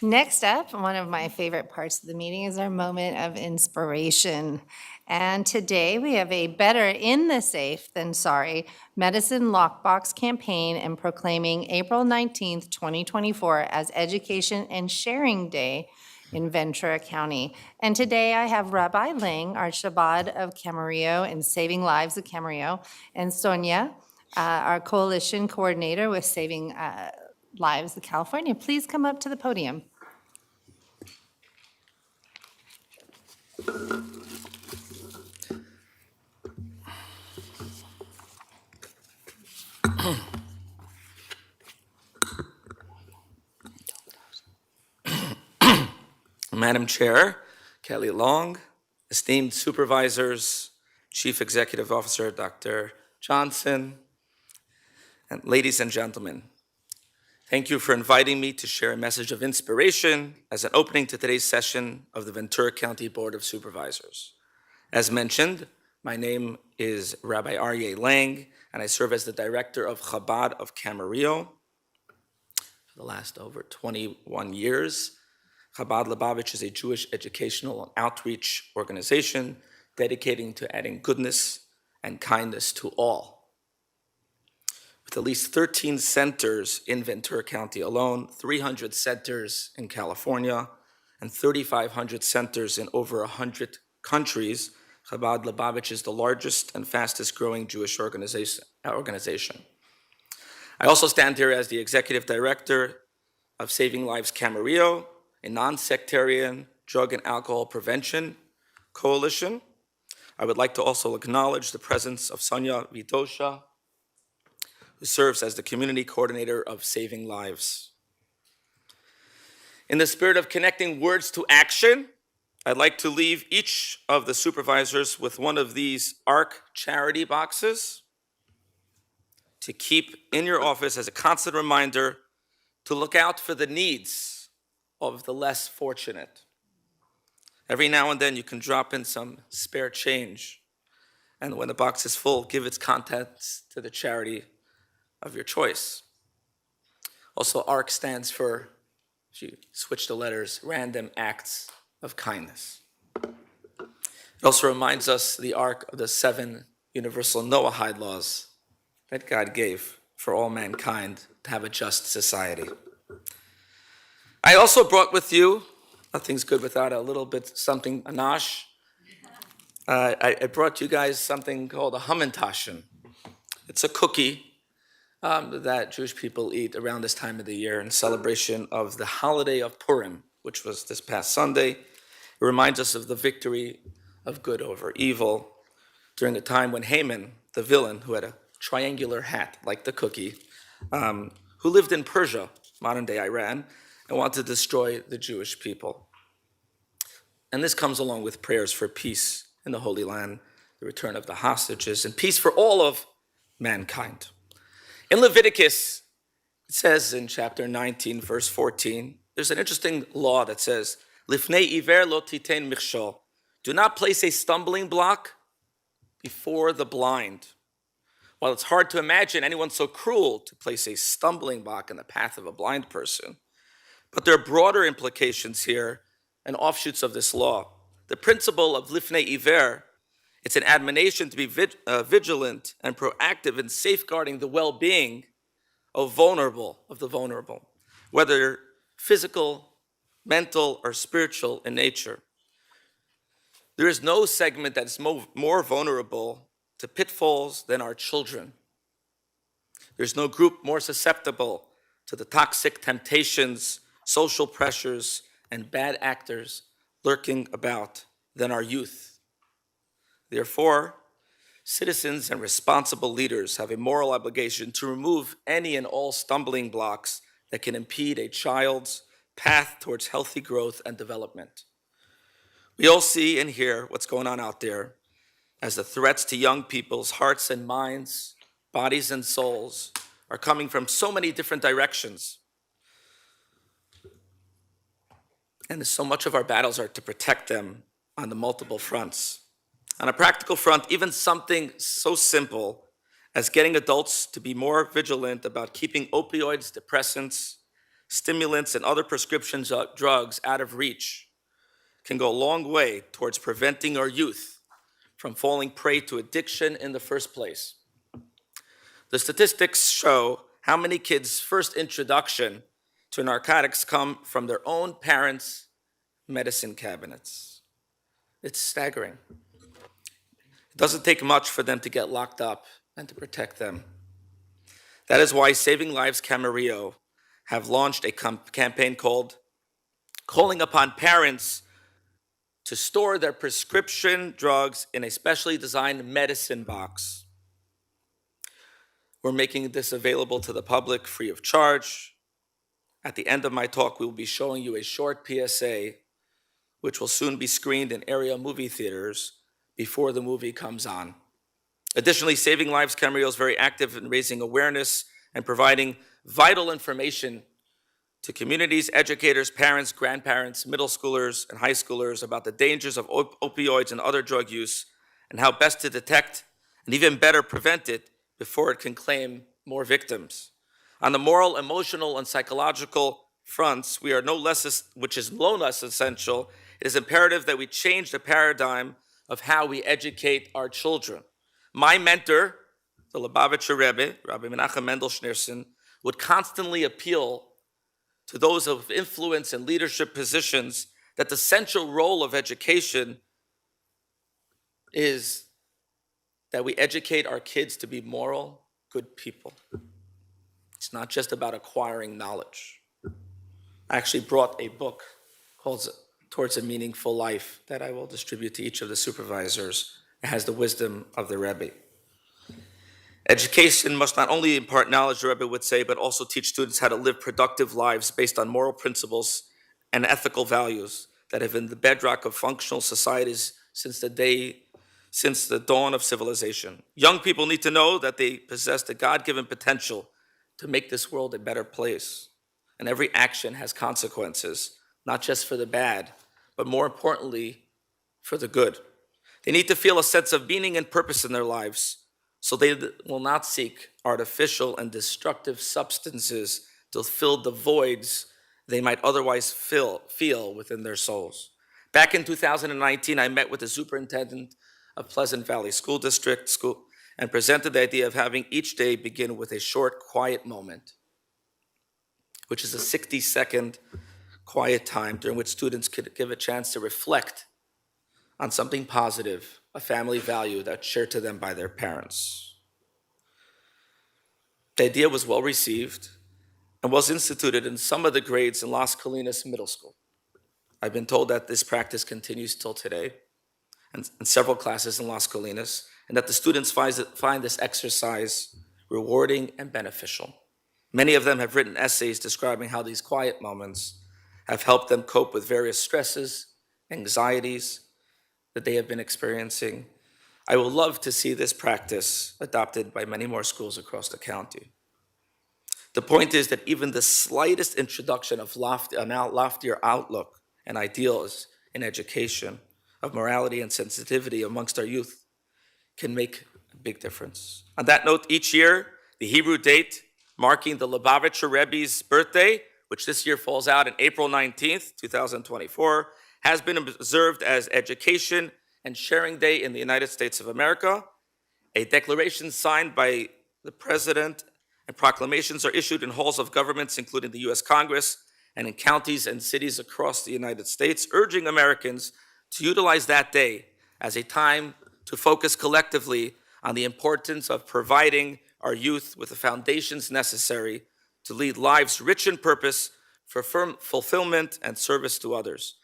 Next up, one of my favorite parts of the meeting is our moment of inspiration. And today we have a Better in the Safe Than Sorry Medicine Lockbox campaign and proclaiming April 19th, 2024 as Education and Sharing Day in Ventura County. And today I have Rabbi Lang, Archbishop of Camarillo and Saving Lives of Camarillo, and Sonia, our coalition coordinator with Saving Lives of California. Please come up to the podium. Madam Chair, Kelly Long, esteemed supervisors, Chief Executive Officer Dr. Johnson, and ladies and gentlemen, thank you for inviting me to share a message of inspiration as an opening to today's session of the Ventura County Board of Supervisors. As mentioned, my name is Rabbi Aryeh Lang, and I serve as the Director of Chabad of Camarillo for the last over 21 years. Chabad Lubavitch is a Jewish educational and outreach organization dedicating to adding goodness and kindness to all. With at least 13 centers in Ventura County alone, 300 centers in California, and 3,500 centers in over 100 countries, Chabad Lubavitch is the largest and fastest growing Jewish organization. I also stand here as the Executive Director of Saving Lives Camarillo, a non-sectarian drug and alcohol prevention coalition. I would like to also acknowledge the presence of Sonia Vidosha, who serves as the community coordinator of Saving Lives. In the spirit of connecting words to action, I'd like to leave each of the supervisors with one of these ARC charity boxes to keep in your office as a constant reminder to look out for the needs of the less fortunate. Every now and then you can drop in some spare change, and when the box is full, give its contents to the charity of your choice. Also, ARC stands for, if you switch the letters, Random Acts of Kindness. It also reminds us, the ARC, of the 7 universal Noahide laws that God gave for all mankind to have a just society. I also brought with you, nothing's good without a little bit something, a nosh. I brought you guys something called a hamantaschen. It's a cookie that Jewish people eat around this time of the year in celebration of the holiday of Purim, which was this past Sunday. It reminds us of the victory of good over evil during a time when Haman, the villain who had a triangular hat like the cookie, who lived in Persia, modern-day Iran, and wanted to destroy the Jewish people. And this comes along with prayers for peace in the Holy Land, the return of the hostages, and peace for all of mankind. In Leviticus, it says in chapter 19, verse 14, there's an interesting law that says, Lifnei iver lo titen michshol. Do not place a stumbling block before the blind. While it's hard to imagine anyone so cruel to place a stumbling block in the path of a blind person, but there are broader implications here and offshoots of this law. The principle of lifnei iver, it's an admonition to be vigilant and proactive in safeguarding the well-being of the vulnerable, whether physical, mental, or spiritual in nature. There is no segment that's more vulnerable to pitfalls than our children. There's no group more susceptible to the toxic temptations, social pressures, and bad actors lurking about than our youth. Therefore, citizens and responsible leaders have a moral obligation to remove any and all stumbling blocks that can impede a child's path towards healthy growth and development. We all see and hear what's going on out there as the threats to young people's hearts and minds, bodies and souls are coming from so many different directions. And so much of our battles are to protect them on the multiple fronts. On a practical front, even something so simple as getting adults to be more vigilant about keeping opioids, depressants, stimulants, and other prescription drugs out of reach can go a long way towards preventing our youth from falling prey to addiction in the first place. The statistics show how many kids' first introduction to narcotics come from their own parents' medicine cabinets. It's staggering. It doesn't take much for them to get locked up and to protect them. That is why Saving Lives Camarillo have launched a campaign called Calling Upon Parents to Store Their Prescription Drugs in a Specially Designed Medicine Box. We're making this available to the public free of charge. At the end of my talk, we will be showing you a short PSA, which will soon be screened in area movie theaters before the movie comes on. Additionally, Saving Lives Camarillo is very active in raising awareness and providing vital information to communities, educators, parents, grandparents, middle schoolers, and high schoolers about the dangers of opioids and other drug use and how best to detect and even better prevent it before it can claim more victims. On the moral, emotional, and psychological fronts, which is no less essential, it is imperative that we change the paradigm of how we educate our children. My mentor, the Lubavitcher Rebbe, Rabbi Menachem Mendel Schneerson, would constantly appeal to those of influence and leadership positions that the central role of education is that we educate our kids to be moral, good people. It's not just about acquiring knowledge. I actually brought a book called Towards a Meaningful Life that I will distribute to each of the supervisors. It has the wisdom of the Rebbe. Education must not only impart knowledge, the Rebbe would say, but also teach students how to live productive lives based on moral principles and ethical values that have been the bedrock of functional societies since the dawn of civilization. Young people need to know that they possess the God-given potential to make this world a better place. And every action has consequences, not just for the bad, but more importantly, for the good. They need to feel a sense of meaning and purpose in their lives, so they will not seek artificial and destructive substances to fill the voids they might otherwise feel within their souls. Back in 2019, I met with the superintendent of Pleasant Valley School District and presented the idea of having each day begin with a short, quiet moment, which is a 60-second quiet time during which students could give a chance to reflect on something positive, a family value that's shared to them by their parents. The idea was well received and was instituted in some of the grades in Las Colinas Middle School. I've been told that this practice continues till today and in several classes in Las Colinas, and that the students find this exercise rewarding and beneficial. Many of them have written essays describing how these quiet moments have helped them cope with various stresses, anxieties that they have been experiencing. I would love to see this practice adopted by many more schools across the county. The point is that even the slightest introduction of a loftier outlook and ideals in education, of morality and sensitivity amongst our youth can make a big difference. On that note, each year, the Hebrew date marking the Lubavitcher Rebbe's birthday, which this year falls out on April 19th, 2024, has been observed as Education and Sharing Day in the United States of America. A declaration signed by the President and proclamations are issued in halls of governments, including the US Congress, and in counties and cities across the United States, urging Americans to utilize that day as a time to focus collectively on the importance of providing our youth with the foundations necessary to lead lives rich in purpose for fulfillment and service to others.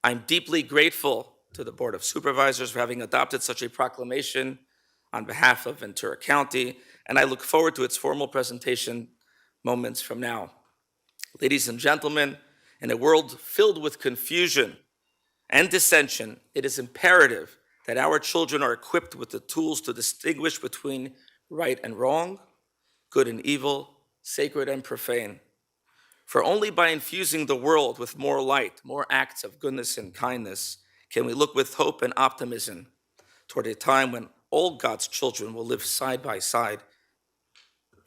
I'm deeply grateful to the Board of Supervisors for having adopted such a proclamation on behalf of Ventura County, and I look forward to its formal presentation moments from now. Ladies and gentlemen, in a world filled with confusion and dissension, it is imperative that our children are equipped with the tools to distinguish between right and wrong, good and evil, sacred and profane. For only by infusing the world with more light, more acts of goodness and kindness, can we look with hope and optimism toward a time when all God's children will live side by side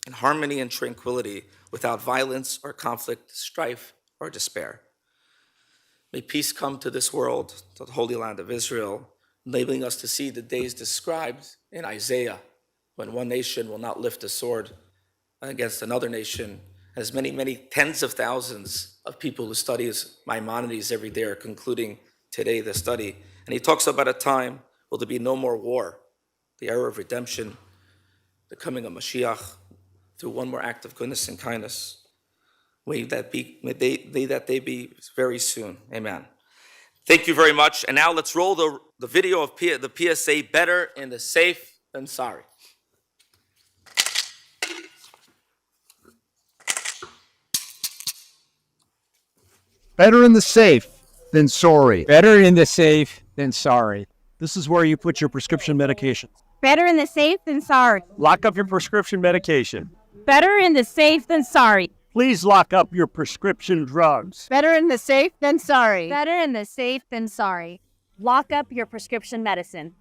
in harmony and tranquility without violence or conflict, strife or despair. May peace come to this world, to the Holy Land of Israel, enabling us to see the days described in Isaiah, when one nation will not lift a sword against another nation. As many, many tens of thousands of people who study Maimonides every day are concluding today the study. And he talks about a time will there be no more war, the era of redemption, the coming of Mashiach, through one more act of goodness and kindness. May they be very soon. Amen. Thank you very much. And now let's roll the video of the PSA, Better in the Safe Than Sorry. Better in the safe than sorry. Better in the safe than sorry. This is where you put your prescription medication. Better in the safe than sorry. Lock up your prescription medication. Better in the safe than sorry. Please lock up your prescription drugs. Better in the safe than sorry. Better in the safe than sorry. Lock up your prescription medicine.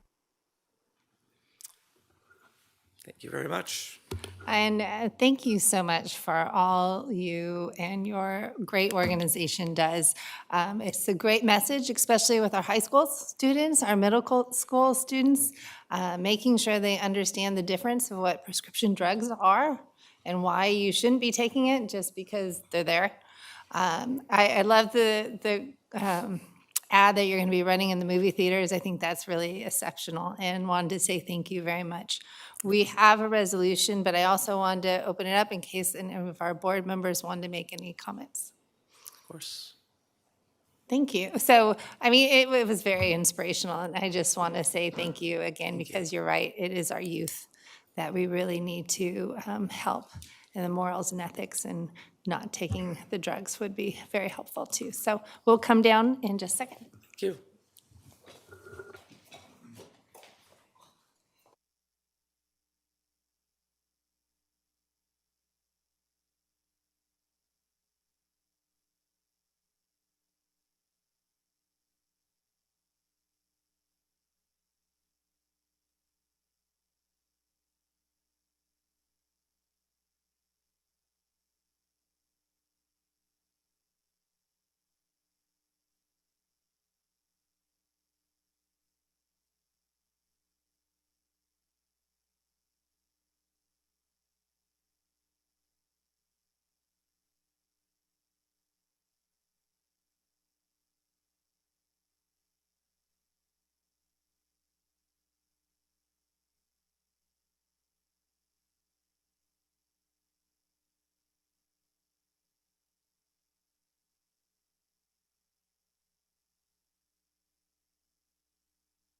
Thank you very much. And thank you so much for all you and your great organization does. It's a great message, especially with our high school students, our middle school students, making sure they understand the difference of what prescription drugs are and why you shouldn't be taking it just because they're there. I love the ad that you're going to be running in the movie theaters. I think that's really exceptional, and wanted to say thank you very much. We have a resolution, but I also wanted to open it up in case any of our board members wanted to make any comments. Of course. Thank you. So, I mean, it was very inspirational, and I just want to say thank you again, because you're right, it is our youth that we really need to help, and the morals and ethics and not taking the drugs would be very helpful too. So we'll come down in just a second. Thank you.